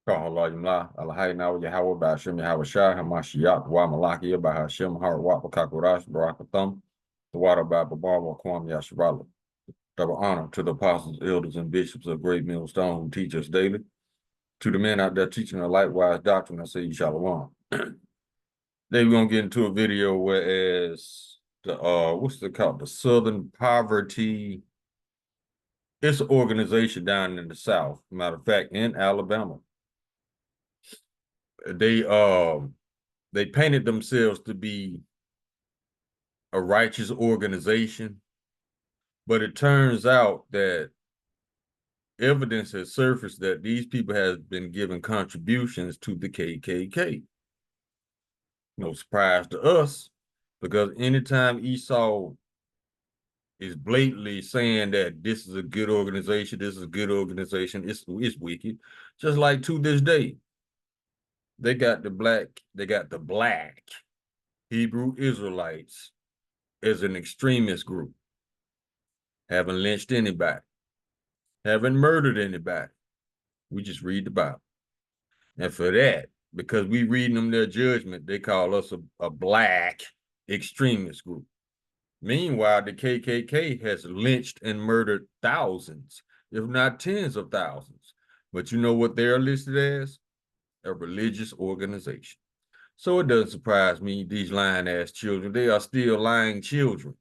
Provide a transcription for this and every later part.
Kahalayimla, Alhaina, Yahweh, Bashim, Yahweh Shai, Hamashiach, Wamalaki, Bahashim, Harwap, Kakurash, Barakatham, the water by Babar, Kwam Yashabala. Double honor to the apostles, elders, and bishops of Great Millstone who teach us daily. To the men out there teaching a likewise doctrine, I say Shalom. Today we're gonna get into a video whereas the what's it called? The Southern Poverty. It's an organization down in the South. Matter of fact, in Alabama. They painted themselves to be a righteous organization, but it turns out that evidence has surfaced that these people have been giving contributions to the KKK. No surprise to us, because anytime Esau is blatantly saying that this is a good organization, it's wicked. Just like to this day, they got the black Hebrew Israelites as an extremist group. Haven't lynched anybody, haven't murdered anybody. We just read the Bible. And for that, because we reading them their judgment, they call us a black extremist group. Meanwhile, the KKK has lynched and murdered thousands, if not tens of thousands. But you know what they're listed as? A religious organization. So it doesn't surprise me, these lying ass children, they are still lying children.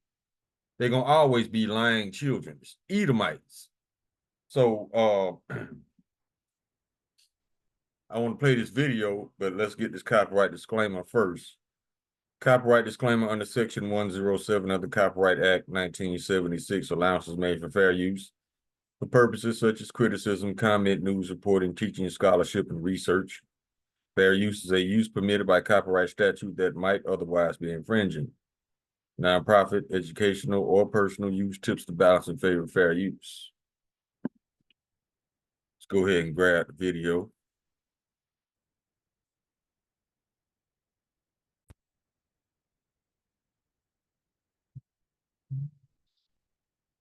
They're going to always be lying children, Edomites. So I want to play this video, but let's get this copyright disclaimer first. Copyright disclaimer under Section 107 of the Copyright Act 1976, allowances made for fair use for purposes such as criticism, comment, news reporting, teaching, scholarship, and research. Fair use is a use permitted by copyright statute that might otherwise be infringing. Nonprofit, educational, or personal use tips the balance in favor of fair use. Let's go ahead and grab the video.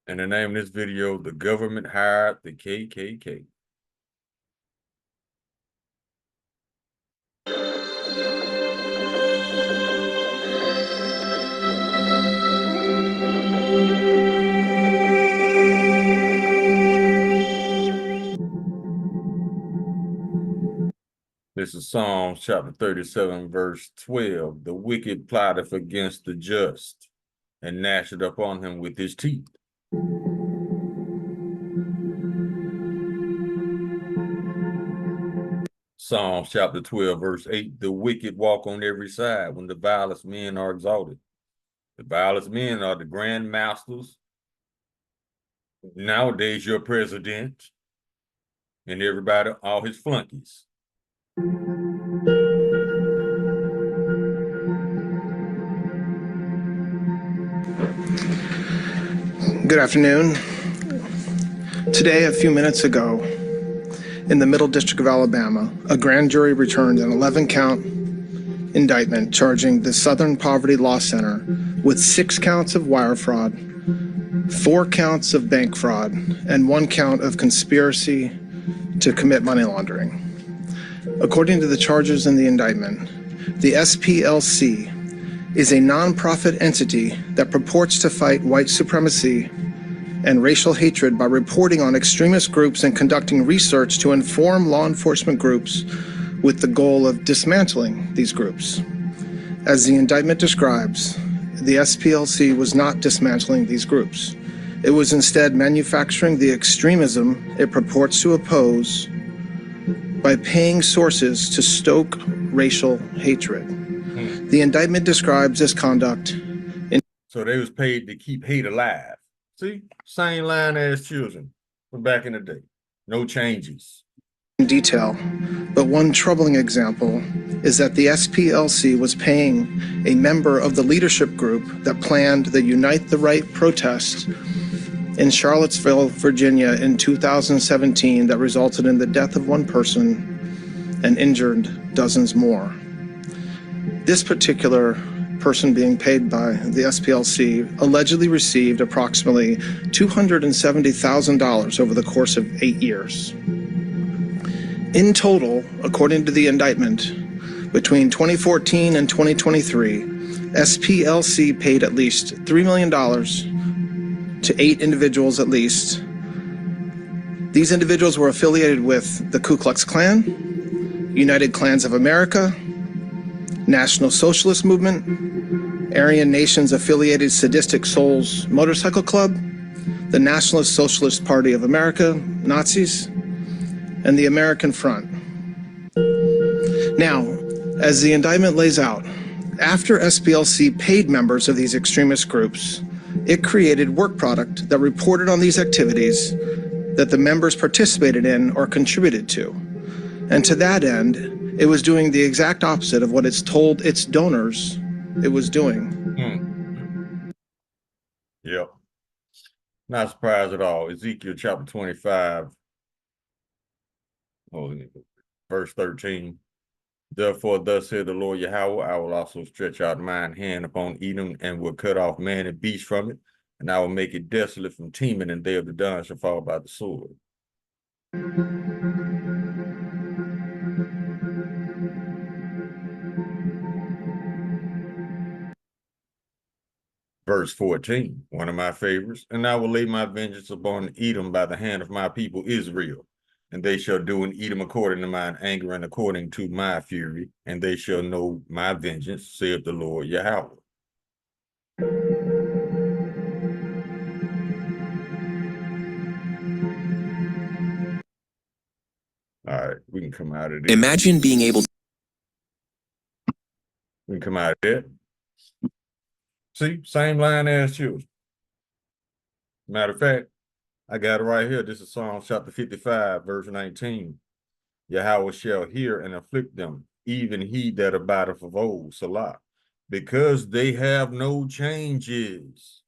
And the name of this video, The Government Hired the KKK. This is Psalms chapter 37, verse 12. The wicked plotteth against the just, and gnasheth upon him with his teeth. Psalms chapter 12, verse 8. The wicked walk on every side when the vilest men are exalted. The vilest men are the grand masters. Nowadays, your president and everybody, all his flunkies. Good afternoon. Today, a few minutes ago, in the Middle District of Alabama, a grand jury returned an 11-count indictment charging the Southern Poverty Law Center with 6 counts of wire fraud, 4 counts of bank fraud, and 1 count of conspiracy to commit money laundering. According to the charges in the indictment, the SPLC is a nonprofit entity that purports to fight white supremacy and racial hatred by reporting on extremist groups and conducting research to inform law enforcement groups with the goal of dismantling these groups. As the indictment describes, the SPLC was not dismantling these groups. It was instead manufacturing the extremism it purports to oppose by paying sources to stoke racial hatred. The indictment describes this conduct in— So they was paid to keep hate alive. See, same line as children from back in the day. No changes. In detail, but one troubling example is that the SPLC was paying a member of the leadership group that planned the Unite the Right protest in Charlottesville, Virginia in 2017 that resulted in the death of 1 person and injured dozens more. This particular person being paid by the SPLC allegedly received approximately $270,000 over the course of 8 years. In total, according to the indictment, between 2014 and 2023, SPLC paid at least $3 million to 8 individuals at least. These individuals were affiliated with the Ku Klux Klan, United Klans of America, National Socialist Movement, Aryan Nations Affiliated Sadistic Souls Motorcycle Club, the Nationalist Socialist Party of America, Nazis, and the American Front. Now, as the indictment lays out, after SPLC paid members of these extremist groups, it created work product that reported on these activities that the members participated in or contributed to. And to that end, it was doing the exact opposite of what it's told its donors it was doing. Yep. Not surprised at all. Ezekiel chapter 25, verse 13. Therefore, thus said the Lord Yahweh, I will also stretch out mine hand upon Edom and will cut off man and beast from it, and I will make it desolate from Teman, and they of the Don shall fall by the sword. Verse 14, one of my favorites, and I will lay my vengeance upon Edom by the hand of my people Israel, and they shall do in Edom according to mine anger and according to my fury, and they shall know my vengeance, saith the Lord Yahweh. All right, we can come out of this. Imagine being able to. We can come out of that. See, same line as children. Matter of fact, I got it right here. This is Psalm chapter 55, verse 19. Yahweh shall hear and afflict them, even he that abideth of old, Salah, because they have no changes.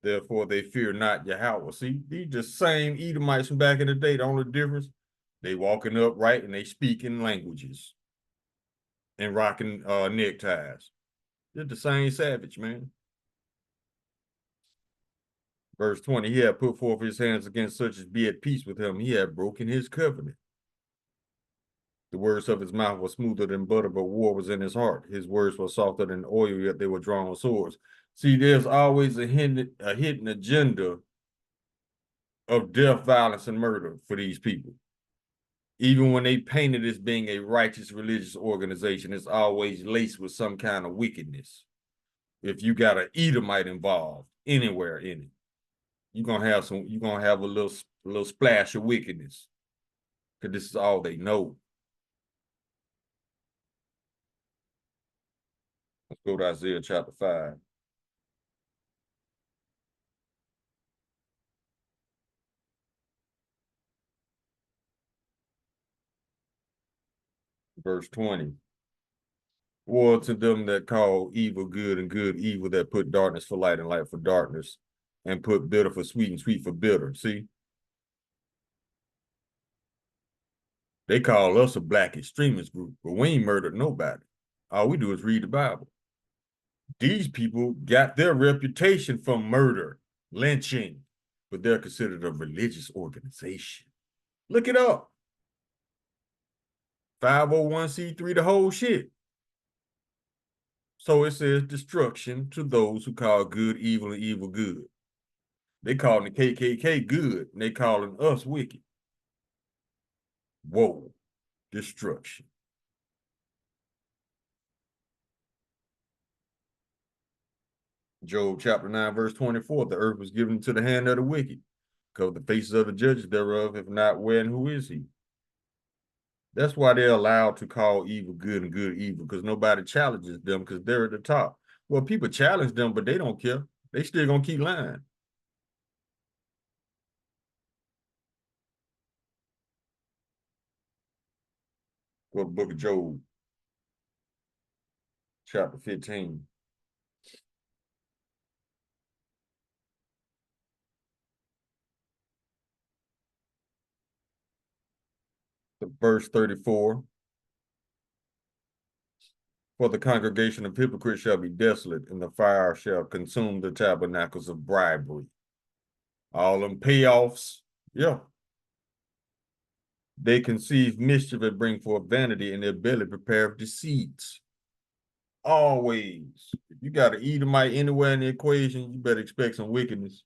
Therefore they fear not Yahweh. See, these the same Edomites from back in the day. The only difference, they walking upright and they speaking languages and rocking neckties. They're the same savage, man. Verse 20, he had put forth his hands against such as be at peace with him. He had broken his covenant. The words of his mouth were smoother than butter, but war was in his heart. His words were softer than oil, yet they were drawn with swords. See, there's always a hidden agenda of death, violence, and murder for these people. Even when they paint it as being a righteous religious organization, it's always laced with some kind of wickedness. If you got an Edomite involved anywhere in it, you're gonna have a little splash of wickedness. Because this is all they know. Let's go to Isaiah chapter 5. Verse 20. Woe to them that call evil good and good evil, that put darkness for light and light for darkness, and put bitter for sweet and sweet for bitter. See? They call us a black extremist group, but we ain't murdered nobody. All we do is read the Bible. These people got their reputation from murder, lynching, but they're considered a religious organization. Look it up. 501c3, the whole shit. So it says destruction to those who call good evil and evil good. They calling the KKK good, and they calling us wicked. Whoa, destruction. Job chapter 9, verse 24, the earth was given to the hand of the wicked. Cover the faces of the judges thereof, if not, where and who is he? That's why they're allowed to call evil good and good evil, because nobody challenges them because they're at the top. Well, people challenge them, but they don't care. They still gonna keep lying. Go to the book of Job, chapter 15. Verse 34. For the congregation of hypocrites shall be desolate, and the fire shall consume the tabernacles of bribery. All them payoffs, yeah. They conceive mischief and bring forth vanity, and their belly prepare deceits. Always. If you got an Edomite anywhere in the equation, you better expect some wickedness.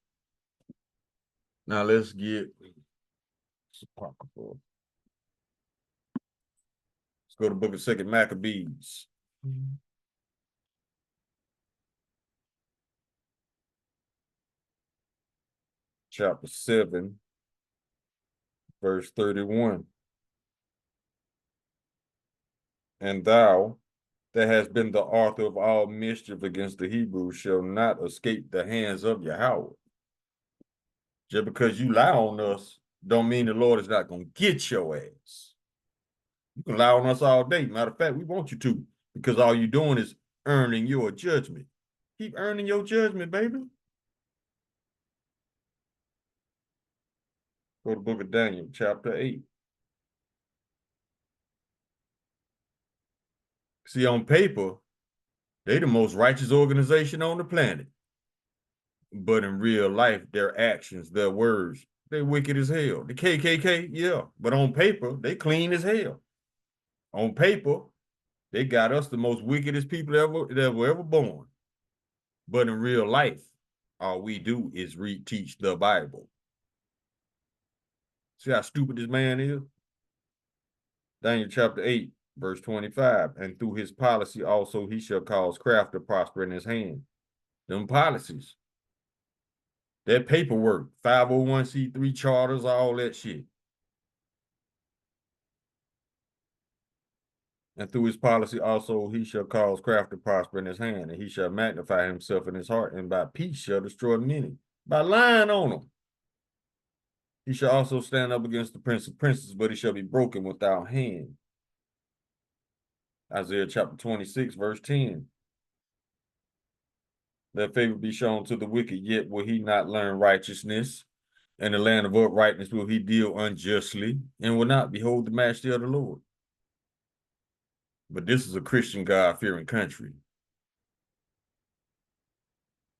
Now let's get apocryphal. Let's go to the book of Second Maccabees. Chapter 7, verse 31. And thou, that hast been the author of all mischief against the Hebrews, shall not escape the hands of Yahweh. Just because you lie on us, don't mean the Lord is not going to get your ass. You can lie on us all day. Matter of fact, we want you to, because all you're doing is earning your judgment. Keep earning your judgment, baby. Go to the book of Daniel, chapter 8. See, on paper, they the most righteous organization on the planet. But in real life, their actions, their words, they wicked as hell. The KKK, yeah, but on paper, they clean as hell. On paper, they got us the most wickedest people that were ever born. But in real life, all we do is teach the Bible. See how stupid this man is? Daniel chapter 8, verse 25. And through his policy also he shall cause craft to prosper in his hand. Them policies. That paperwork, 501c3 charters, all that shit. And through his policy also he shall cause craft to prosper in his hand, and he shall magnify himself in his heart, and by peace shall destroy many. By lying on them. He shall also stand up against the prince of princes, but he shall be broken without hand. Isaiah chapter 26, verse 10. That favor be shown to the wicked, yet will he not learn righteousness. In the land of uprightness will he deal unjustly, and will not behold the majesty of the Lord. But this is a Christian God-fearing country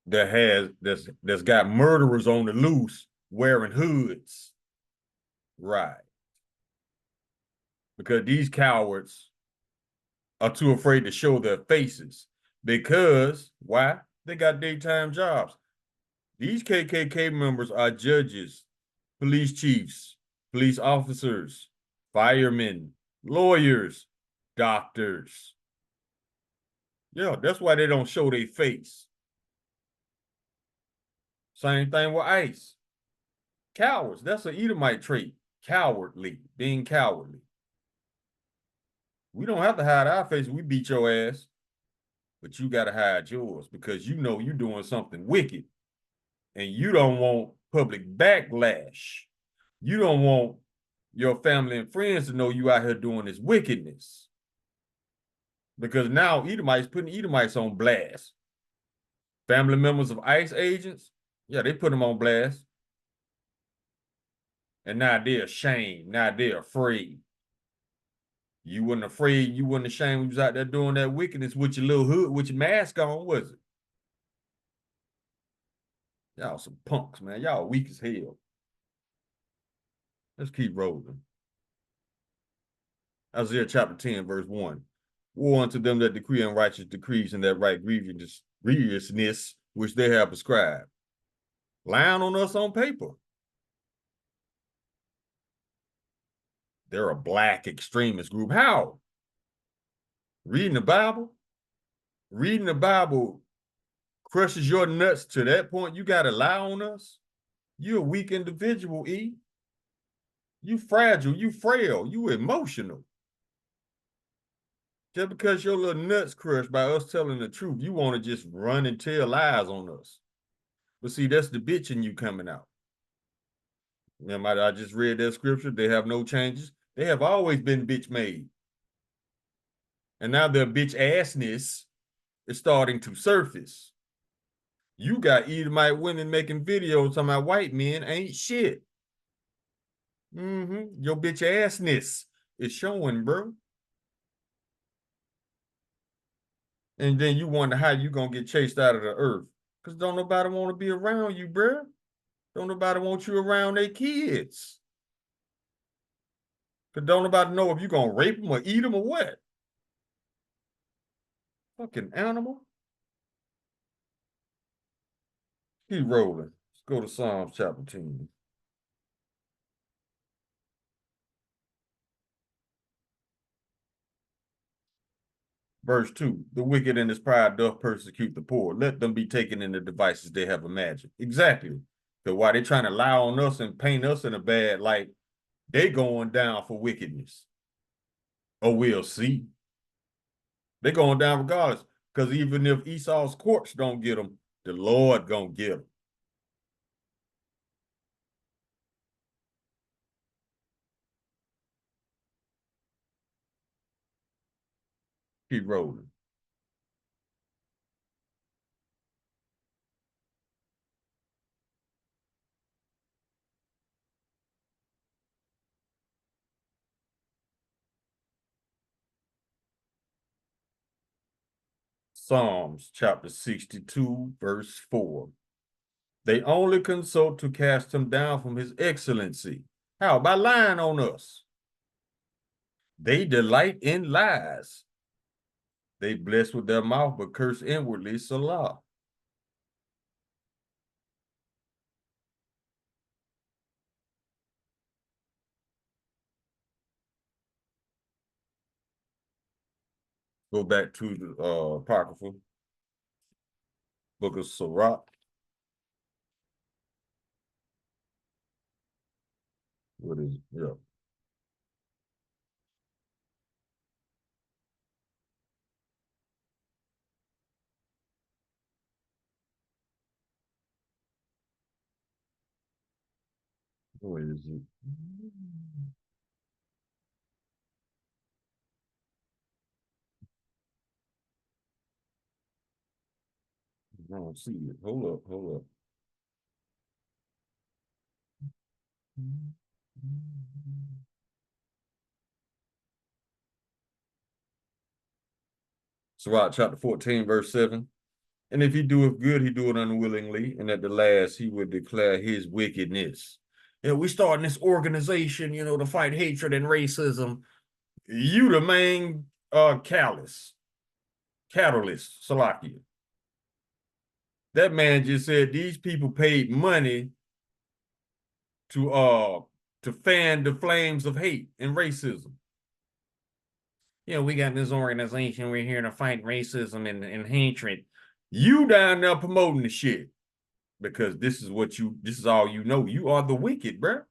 that's got murderers on the loose wearing hoods. Right. Because these cowards are too afraid to show their faces. Because, why? They got daytime jobs. These KKK members are judges, police chiefs, police officers, firemen, lawyers, doctors. Yeah, that's why they don't show their face. Same thing with ICE. Cowards. That's an Edomite trait. Cowardly. Being cowardly. We don't have to hide our face. We beat your ass. But you got to hide yours because you know you're doing something wicked. And you don't want public backlash. You don't want your family and friends to know you out here doing this wickedness. Because now Edomites putting Edomites on blast. Family members of ICE agents, yeah, they put them on blast. And now they're ashamed. Now they're afraid. You wasn't afraid, you wasn't ashamed you was out there doing that wickedness with your little hood, with your mask on, was it? Y'all some punks, man. Y'all weak as hell. Let's keep rolling. Isaiah chapter 10, verse 1. Woe unto them that decree unrighteous decrees and that write grievousness which they have prescribed. Lying on us on paper. They're a black extremist group. How? Reading the Bible? Reading the Bible crushes your nuts to that point. You got to lie on us? You're a weak individual, E. You fragile, you frail, you emotional. Just because your little nuts crushed by us telling the truth, you want to just run and tell lies on us. But see, that's the bitch in you coming out. Remember, I just read that scripture. They have no changes. They have always been bitch made. And now their bitch assness is starting to surface. You got Edomite women making videos talking about white men ain't shit. Your bitch assness is showing, bro. And then you wonder how you gonna get chased out of the earth. Because don't nobody want to be around you, bro. Don't nobody want you around their kids. Cause don't nobody know if you're gonna rape them or eat them or what. Fucking animal. Keep rolling. Let's go to Psalms chapter 10. Verse 2, the wicked in his pride doth persecute the poor. Let them be taken in the devices they have imagined. Exactly. So while they're trying to lie on us and paint us in a bad light, they going down for wickedness. Oh, we'll see. They going down regardless. Because even if Esau's corpse don't get them, the Lord gonna get them. Keep rolling. Psalms chapter 62, verse 4. They only consult to cast him down from his excellency. How? By lying on us. They delight in lies. They bless with their mouth, but curse inwardly. Salah. Go back to the Apocrypha, book of Sirach. What is it? Yeah. What is it? I don't see it. Hold up, hold up. Sirach chapter 14, verse 7. And if he doeth good, he do it unwillingly, and at the last he would declare his wickedness. We starting this organization, to fight hatred and racism. You the main catalyst, Salakia. That man just said these people paid money to fan the flames of hate and racism. We got this organization. We're here to fight racism and hatred. You down there promoting the shit because this is all you know. You are the wicked, bro.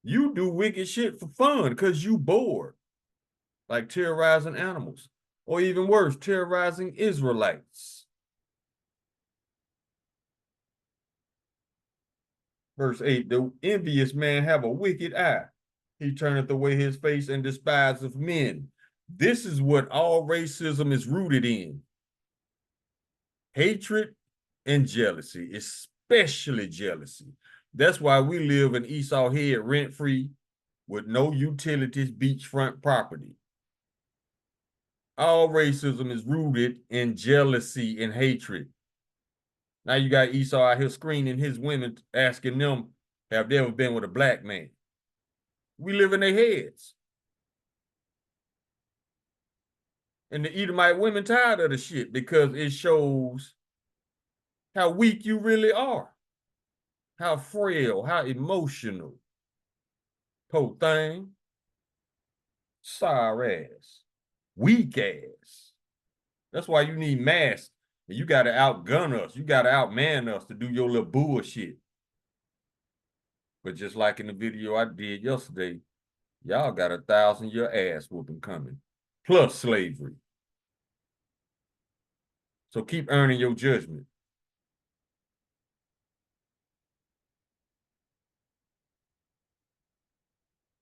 You do wicked shit for fun because you bored, like terrorizing animals, or even worse, terrorizing Israelites. Verse 8, the envious man have a wicked eye. He turneth away his face and despiseth men. This is what all racism is rooted in. Hatred and jealousy, especially jealousy. That's why we live in Esau Head rent-free with no utilities, beachfront property. All racism is rooted in jealousy and hatred. Now you got Esau out here screening his women, asking them, have they ever been with a black man? We live in their heads. And the Edomite women tired of the shit because it shows how weak you really are, how frail, how emotional. Poor thing. Sorry ass. Weak ass. That's why you need masks. And you got to outgun us. You got to outman us to do your little bullshit. But just like in the video I did yesterday, y'all got 1,000-year ass whooping coming, plus slavery. So keep earning your judgment.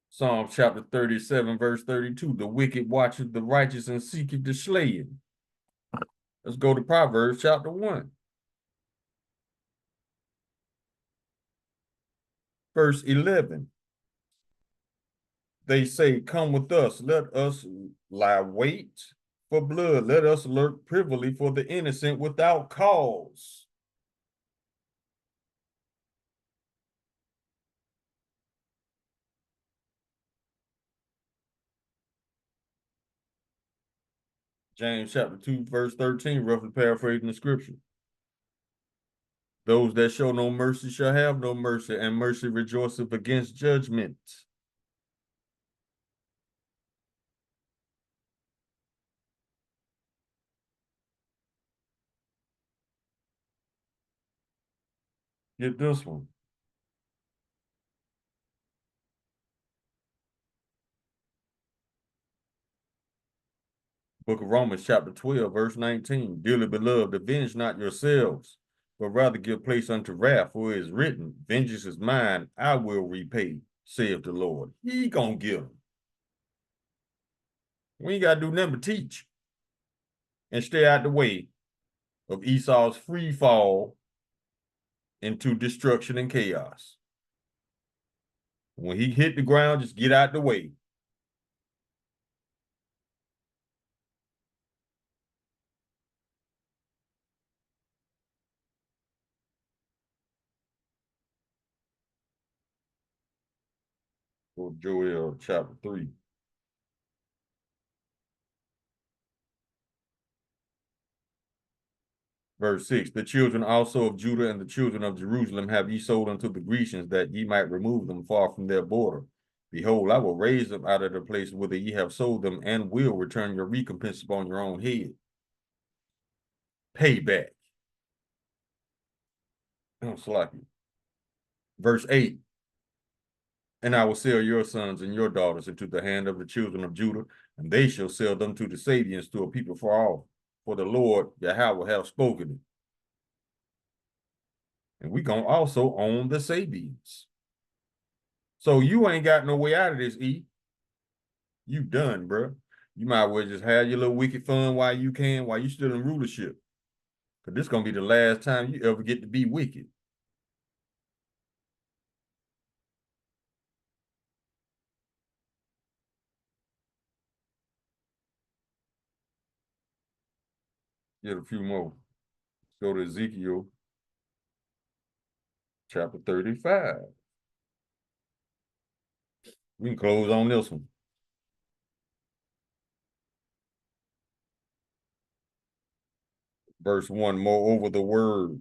Psalm chapter 37, verse 32. The wicked watcheth the righteous and seeketh to slay him. Let's go to Proverbs chapter 1. Verse 11. They say, come with us, let us lie wait for blood, let us lurk privily for the innocent without cause. James chapter 2, verse 13, roughly paraphrasing the scripture. Those that show no mercy shall have no mercy, and mercy rejoiceth against judgment. Get this one. Book of Romans, chapter 12, verse 19. Dearly beloved, avenge not yourselves, but rather give place unto wrath, for it is written, vengeance is mine, I will repay, saith the Lord. He gonna give them. We ain't got to do nothing but teach and stay out the way of Esau's free fall into destruction and chaos. When he hit the ground, just get out the way. For Joel chapter 3. Verse 6, the children also of Judah and the children of Jerusalem have ye sold unto the Grecians, that ye might remove them far from their border. Behold, I will raise them out of the place whither ye have sold them, and will return your recompense upon your own head. Payback. Oh, sloppy. Verse 8, and I will sell your sons and your daughters into the hand of the children of Judah, and they shall sell them to the Sabians, to a people far off. For the Lord Yahweh have spoken it. And we gonna also own the Sabians. So you ain't got no way out of this, E. You done, bro. You might well just have your little wicked fun while you can, while you still in rulership. Because this gonna be the last time you ever get to be wicked. Get a few more. Let's go to Ezekiel chapter 35. We can close on this one. Verse 1, moreover, the word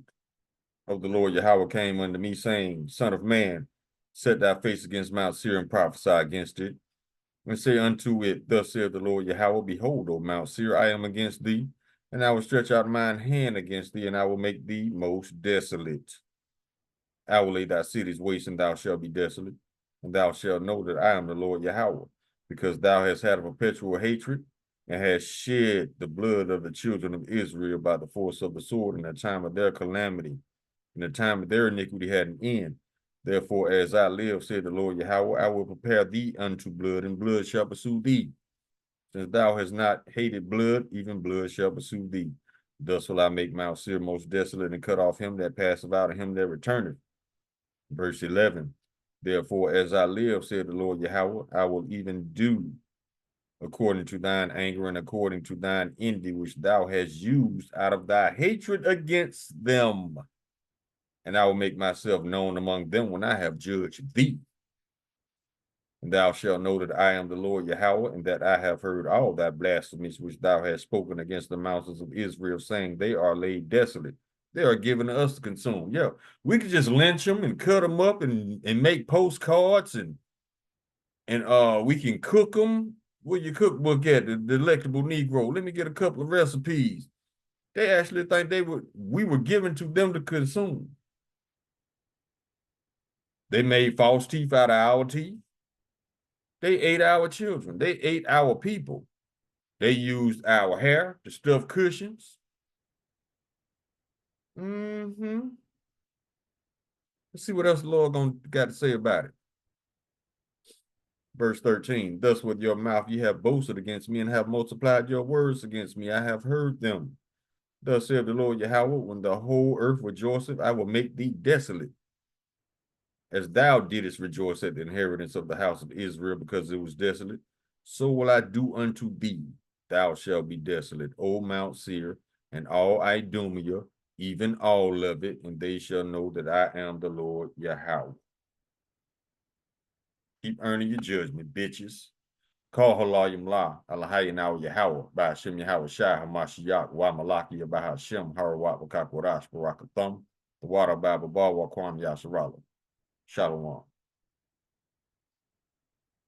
of the Lord Yahweh came unto me, saying, Son of man, set thy face against Mount Seir and prophesy against it, and say unto it, Thus saith the Lord Yahweh, behold, O Mount Seir, I am against thee, and I will stretch out mine hand against thee, and I will make thee most desolate. I will lay thy cities waste, and thou shalt be desolate, and thou shalt know that I am the Lord Yahweh, because thou hast had a perpetual hatred, and hast shed the blood of the children of Israel by the force of the sword in the time of their calamity. In the time of their iniquity had an end. Therefore, as I live, said the Lord Yahweh, I will prepare thee unto blood, and blood shall pursue thee. Since thou hast not hated blood, even blood shall pursue thee. Thus will I make Mount Seir most desolate, and cut off him that passeth out, and him that returneth. Verse 11, therefore, as I live, said the Lord Yahweh, I will even do according to thine anger and according to thine envy, which thou hast used out of thy hatred against them. And I will make myself known among them when I have judged thee. And thou shalt know that I am the Lord Yahweh, and that I have heard all thy blasphemies which thou hast spoken against the mountains of Israel, saying, they are laid desolate. They are given to us to consume. Yeah, we could just lynch them and cut them up and make postcards, and we can cook them. Where your cookbook at? The Delectable Negro. Let me get a couple of recipes. They actually think we were given to them to consume. They made false teeth out of our teeth. They ate our children. They ate our people. They used our hair to stuff cushions. Mm-hmm. Let's see what else the Lord got to say about it. Verse 13, thus with your mouth ye have boasted against me, and have multiplied your words against me. I have heard them. Thus saith the Lord Yahweh, when the whole earth rejoiceth, I will make thee desolate, as thou didst rejoice at the inheritance of the house of Israel, because it was desolate. So will I do unto thee. Thou shalt be desolate, O Mount Seir, and all Idumea, even all of it, and they shall know that I am the Lord Yahweh. Keep earning your judgment, bitches. Call Halayim La, Alahayinaw Yahawa, by Hashem Yahawa Shai, Hamashiach, Wa Malaki, Yabah Hashem, Harawat, Wakakwarash, Barakathum, the water Baba Bawa Kwam Yasharala. Shalom.